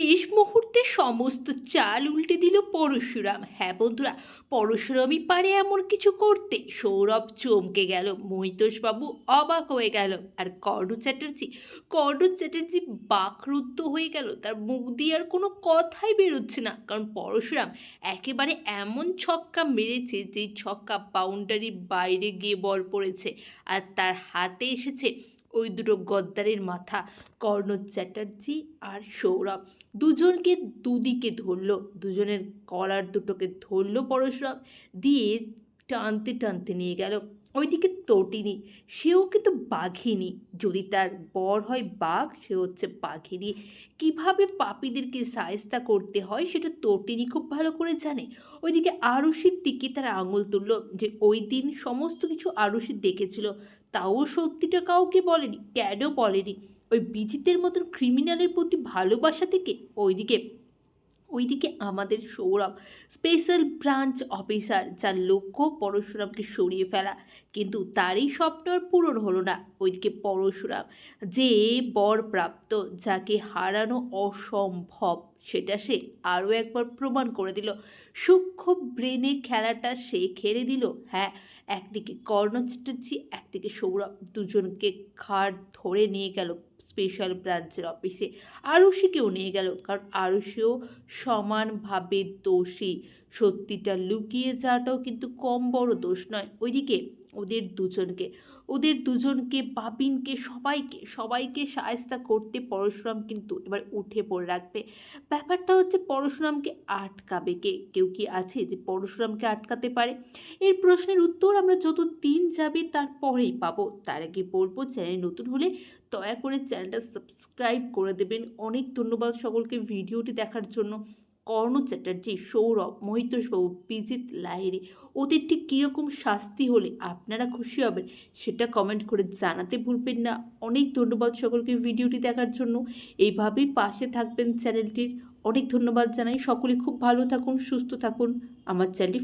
শেষ মুহূর্তে সমস্ত চাল উল্টে দিল পরশুরাম। হ্যাঁ বন্ধুরা, পরশুরামই পারে এমন কিছু করতে। সৌরভ চমকে গেল, মহিতোষবাবু অবাক হয়ে গেল, আর কর্ণ চ্যাটার্জি বাকরুদ্ধ হয়ে গেল। তার মুখ দিয়ে আর কোনো কথাই বেরোচ্ছে না, কারণ পরশুরাম একেবারে এমন ছক্কা মেরেছে যেই ছক্কা বাউন্ডারির বাইরে গিয়ে বল পড়েছে, আর তার হাতে এসেছে ওই দুটো গদ্দারের মাথা, কর্ণ চ্যাটার্জি আর সৌরভ। দুজনকে দুদিকে ধরলো, দুজনের কলার দুটোকে ধরলো পরশুরাম, দিয়ে টানতে টানতে নিয়ে গেল ওইদিকে তটিনী। সেও কিন্তু বাঘিনী, যদি তার বর হয় বাঘ, সে হচ্ছে বাঘিনী। কিভাবে পাপীদেরকে শায়েস্তা করতে হয় সেটা তটিনী খুব ভালো করে জানে। ওইদিকে আরুষির দিকে তারা আঙুল তুললো, যে ওই দিন সমস্ত কিছু আরুষি দেখেছিল, তাও সত্যিটা কাউকে বলেনি। কেন বলেনি? ওই বিজিতের মতন ক্রিমিনালের প্রতি ভালোবাসা থেকে। ওইদিকে ওইদিকে আমাদের সৌরভ, স্পেশাল ব্রাঞ্চ অফিসার, যার লক্ষ্য পরশুরামকে সরিয়ে ফেলা, কিন্তু তারই স্বপ্ন আর পূরণ হলো না। ওইদিকে পরশুরাম যে বরপ্রাপ্ত, যাকে হারানো অসম্ভব, সেটা সে আরও একবার প্রমাণ করে দিল। সূক্ষ্ম ব্রেনে খেলাটা সে খেলে দিল। হ্যাঁ, একদিকে কর্ণ চ্যাটার্জি, একদিকে সৌরভ, দুজনকে ঘাড় ধরে নিয়ে গেল স্পেশাল ব্রাঞ্চের অফিসে। আরুষিকেও নিয়ে গেল, কারণ আরুষিও সমানভাবে দোষী। সত্যিটা লুকিয়ে যাওয়াটাও কিন্তু কম বড় দোষ নয়। ওইদিকে ওদের দুজনকে পাপিনকে সবাইকে শায়েস্তা করতে পরশুরাম কিন্তু এবার উঠে পড়ে রাখবে। ব্যাপারটা হচ্ছে পরশুরামকে আটকাবে কে? কেউ কি আছে যে পরশুরামকে আটকাতে পারে? এর প্রশ্নের উত্তর আমরা যত দিন যাবে তারপরেই পাবো। তার আগে বলবো, চ্যানেল নতুন হলে দয়া করে চ্যানেলটা সাবস্ক্রাইব করে দেবেন। অনেক ধন্যবাদ সকলকে ভিডিওটি দেখার জন্য। কর্ণ চ্যাটার্জি, সৌরভ, মহিতোষবাবু, বিজিত লাহিড়ী, ওদের ঠিক কীরকম শাস্তি হলে আপনারা খুশি হবেন সেটা কমেন্ট করে জানাতে ভুলবেন না। অনেক ধন্যবাদ সকলকে ভিডিওটি দেখার জন্য। এইভাবেই পাশে থাকবেন চ্যানেলটির। অনেক ধন্যবাদ জানাই। সকলে খুব ভালো থাকুন, সুস্থ থাকুন। আমার চ্যানেলটি